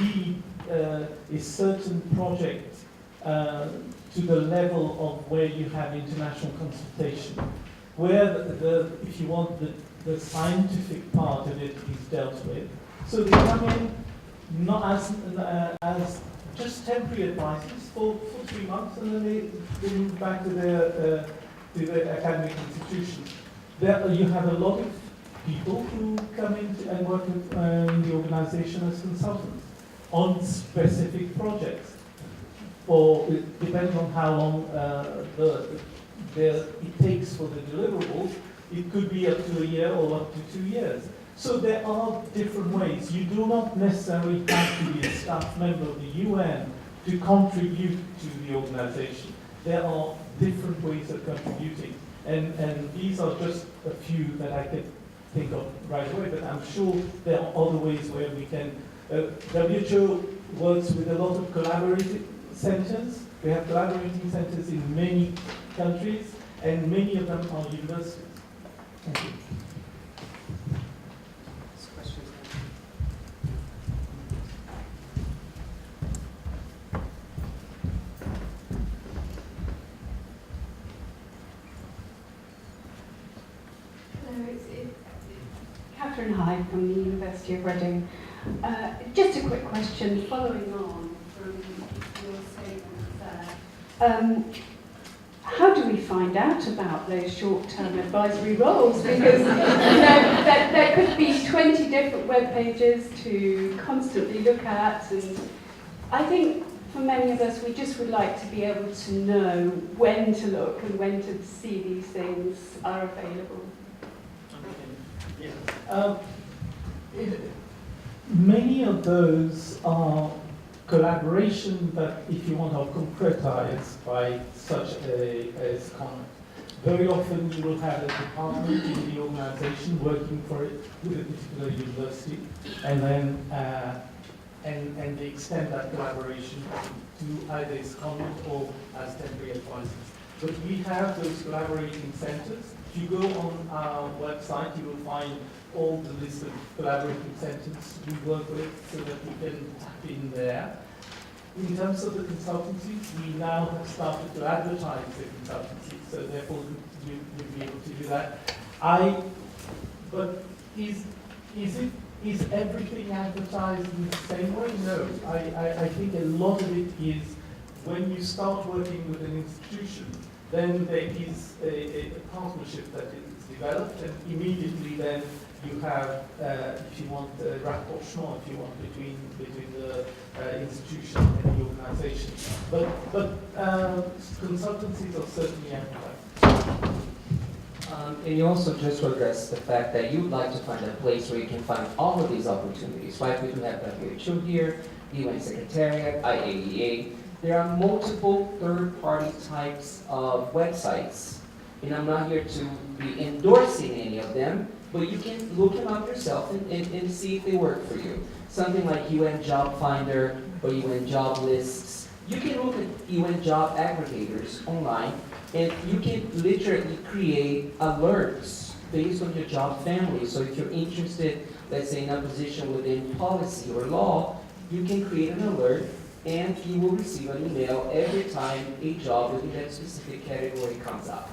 lead a certain project to the level of where you have international consultation, where if you want, the scientific part of it is dealt with. So they come in not as just temporary advisors for 3 months, and then they move back to their academic institution. There you have a lot of people who come in and work in the organization as consultants on specific projects, or depending on how long it takes for the deliverables, it could be up to a year or up to 2 years. So there are different ways. You do not necessarily have to be a staff member of the UN to contribute to the organization. There are different ways of contributing. And these are just a few that I could think of right away, but I'm sure there are other ways where we can. WHO works with a lot of collaborative centers. We have collaborating centers in many countries, and many of them are universities. Thank you. Catherine Hyde from the University of Reading. Just a quick question following on from your statement there. How do we find out about those short-term advisory roles? Because there could be 20 different web pages to constantly look at, and I think for many of us we just would like to be able to know when to look and when to see these things are available. Many of those are collaboration that, if you want, are concretized by such a comment. Very often you will have a department in the organization working for it with a particular university, and then and they extend that collaboration to either as comment or as temporary advisors. But we have those collaborating centers. If you go on our website, you will find all the list of collaborating centers we work with, so that we can tap in there. In terms of the consultancies, we now have started to advertise the consultancies, so therefore you'll be able to do that. But is everything advertised in the same way? No. I think a lot of it is when you start working with an institution, then there is a partnership that is developed, and immediately then you have, if you want, rapprochement, if you want, between the institution and the organization. But consultancies are certainly advertised. And you also just to address the fact that you'd like to find a place where you can find all of these opportunities, right? We do have WHO here, UN Secretariat, IAEA. There are multiple third-party types of websites, and I'm not here to be endorsing any of them, but you can look them up yourself and see if they work for you. Something like UN Job Finder or UN Job Lists. You can look at UN Job Aggregators online, and you can literally create alerts based on your job family. So if you're interested, let's say, in a position within policy or law, you can create an alert, and you will receive an email every time a job within that specific category comes up.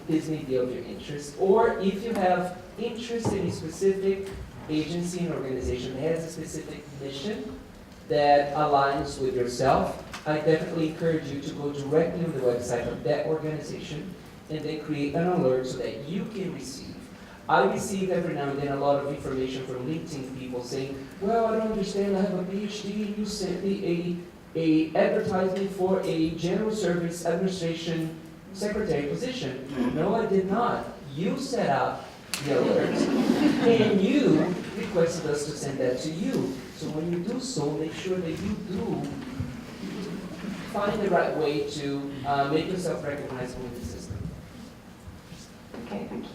This may be of your interest, or if you have interest in a specific agency and organization that has a specific mission that aligns with yourself, I definitely encourage you to go directly on the website of that organization and then create an alert so that you can receive. I receive every now and then a lot of information from LinkedIn people saying, well, I don't understand, I have a PhD, you sent me a advertisement for a general service administration secretary position. No, I did not. You set up the alert, and you requested us to send that to you. So when you do so, make sure that you do find the right way to make yourself recognizable in the system. Okay, thank you.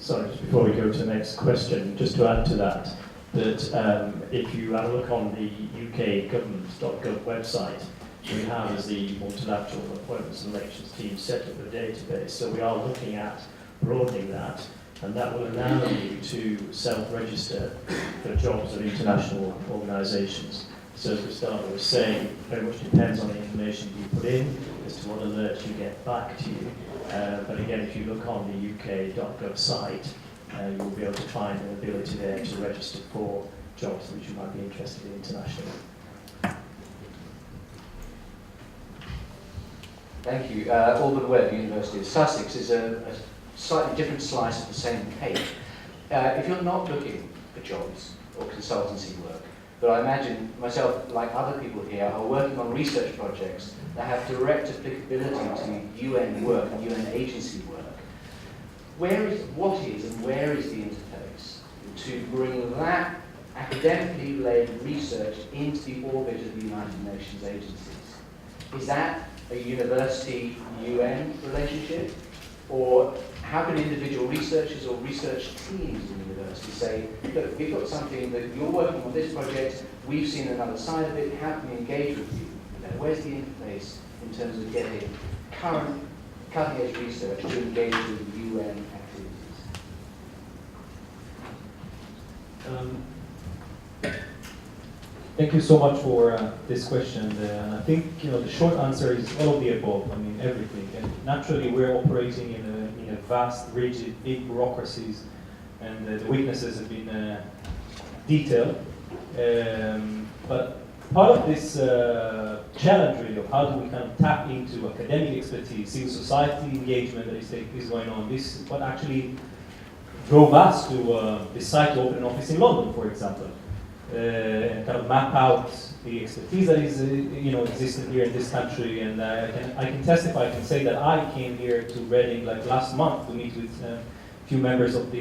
Sorry, just before we go to the next question, just to add to that, that if you have a look on the UK government.gov website, we have as the multilateral appointments and elections team set up a database. So we are looking at broadening that, and that will allow you to self-register for jobs of international organisations. So as Gustavo was saying, very much depends on the information you put in as to what alerts you get back to you. But again, if you look on the UK.gov site, you'll be able to find an ability there to register for jobs which you might be interested in internationally. Thank you. Alban Webb, University of Sussex, is a slightly different slice of the same cake. If you're not looking for jobs or consultancy work, but I imagine myself, like other people here, are working on research projects that have direct applicability to UN work and UN agency work. What is and where is the interface to bring that academically led research into the orbit of the United Nations agencies? Is that a university-UN relationship? Or how can individual researchers or research teams in the university say, look, we've got something that you're working on this project, we've seen another side of it, how can we engage with you? Where's the interface in terms of getting current cutting-edge research to engage with UN activities? Thank you so much for this question. I think the short answer is all of the above. I mean everything. And naturally, we're operating in a vast, rigid, big bureaucracies, and the weaknesses have been detailed. But part of this challenge, really, of how do we kind of tap into academic expertise, civil society engagement that is going on. This is what actually drove us to decide to open an office in London, for example. And kind of map out the expertise that is, existent here in this country. And I can testify, I can say that I came here to Reading like last month to meet with a few members of the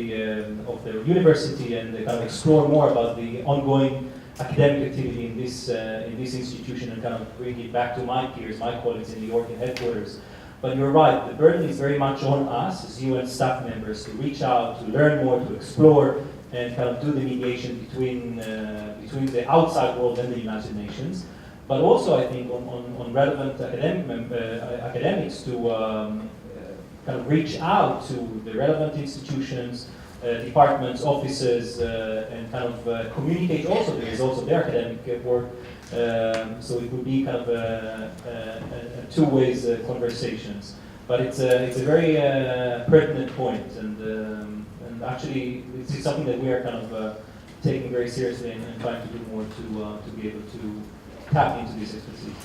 university and kind of explore more about the ongoing academic activity in this institution and kind of bring it back to my peers, my colleagues in New York and headquarters. But you're right, the burden is very much on us as UN staff members to reach out, to learn more, to explore, and kind of do the mediation between the outside world and the United Nations, but also I think on relevant academics to kind of reach out to the relevant institutions, departments, offices, and kind of communicate also the results of their academic work. So it would be kind of a two-way conversations. But it's a very pertinent point, and actually it's something that we are kind of taking very seriously and trying to do more to be able to tap into this expertise.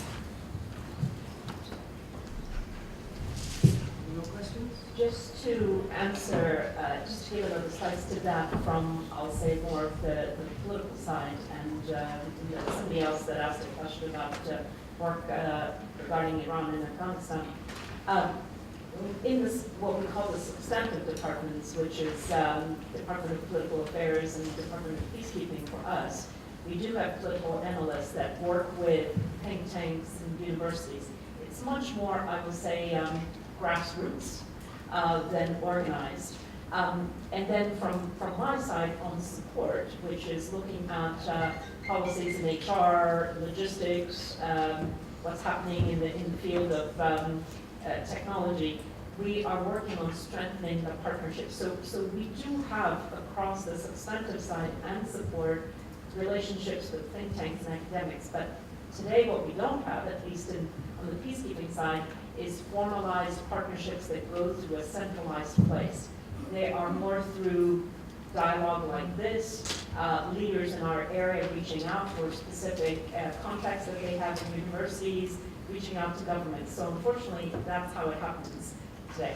More questions? Just to answer, just to give another slice to that from, I'll say, more of the political side, and somebody else that asked a question about work regarding Iran and Afghanistan. In this, what we call the substantive departments, which is Department of Political Affairs and Department of Peacekeeping for us, we do have political analysts that work with think tanks and universities. It's much more, I would say, grassroots than organized. And then from my side on support, which is looking at policies in HR, logistics, what's happening in the field of technology, we are working on strengthening the partnership. So we do have, across the substantive side and support, relationships with think tanks and academics. But today what we don't have, at least on the peacekeeping side, is formalized partnerships that go through a centralized place. They are more through dialogue like this, leaders in our area reaching out for specific contacts that they have in universities, reaching out to governments. So unfortunately, that's how it happens today.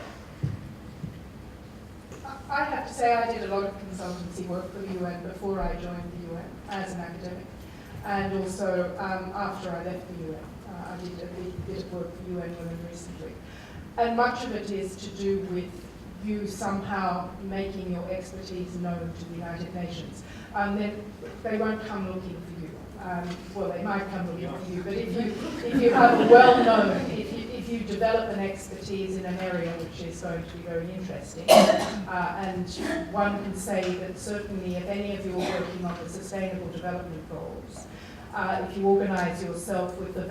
I have to say I did a lot of consultancy work for the UN before I joined the UN as an academic, and also after I left the UN. I did a bit of work for UN Women recently. And much of it is to do with you somehow making your expertise known to the United Nations, then they won't come looking for you. Well, they might come looking for you, but if you have a well-known, if you develop an expertise in an area which is going to be very interesting, and one can say that certainly if any of you are working on the Sustainable Development Goals, if you organise yourself with the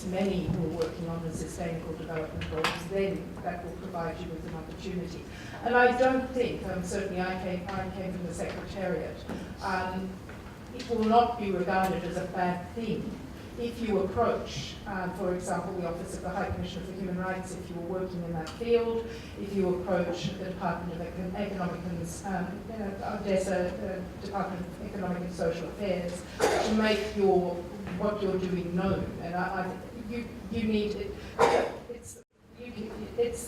many who are working on the Sustainable Development Goals, then that will provide you with an opportunity. And I don't think, certainly I came from the Secretariat, it will not be regarded as a bad thing if you approach, for example, the Office of the High Commissioner for Human Rights, if you were working in that field, if you approach the Department of Economic and Department of Economic and Social Affairs, to make what you're doing known. And you need it.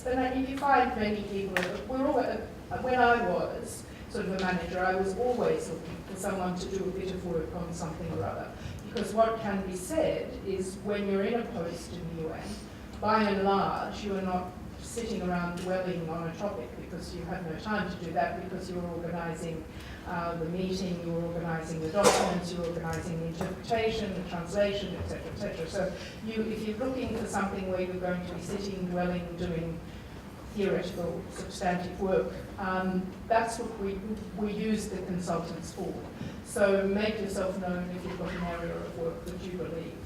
And you find many people. When I was sort of a manager, I was always looking for someone to do a bit of work on something or other. Because what can be said is when you're in a post in the UN, by and large, you are not sitting around dwelling on a topic because you have no time to do that, because you're organising the meeting, you're organising the documents, you're organising the interpretation, the translation, etc., etc. So if you're looking for something where you're going to be sitting, dwelling, doing theoretical, substantive work, that's what we use the consultants for. So make yourself known if you've got an area of work that you believe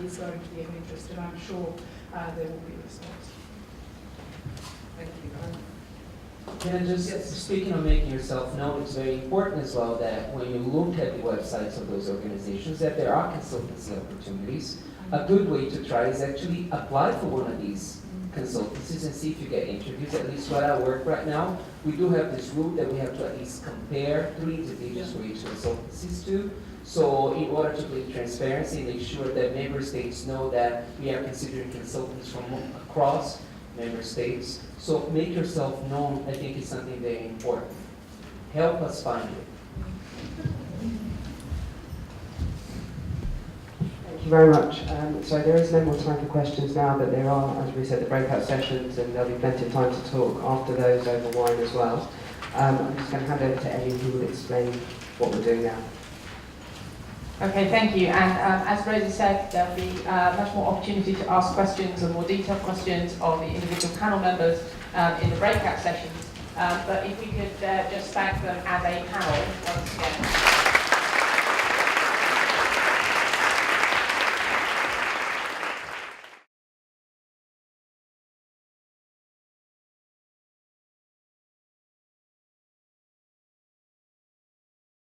is going to be of interest, and I'm sure there will be a response. Thank you. Can I just, speaking of making yourself known, it's very important as well that when you look at the websites of those organizations, that there are consultancy opportunities. A good way to try is actually apply for one of these consultancies and see if you get interviews. At least where I work right now, we do have this rule that we have to at least compare 3 individuals for each consultancies to. So in order to bring transparency, make sure that member states know that we are considering consultants from across member states. So make yourself known, I think, is something very important. Help us find it. Thank you very much. So there is no more time for questions now, but there are, as we said, the breakout sessions, and there'll be plenty of time to talk after those over wine as well. I'm just going to hand over to Ellie, who will explain what we're doing now. Okay, thank you. And as Rosie said, there'll be much more opportunity to ask questions and more detailed questions of the individual panel members in the breakout sessions. But if we could just thank them as a panel once again.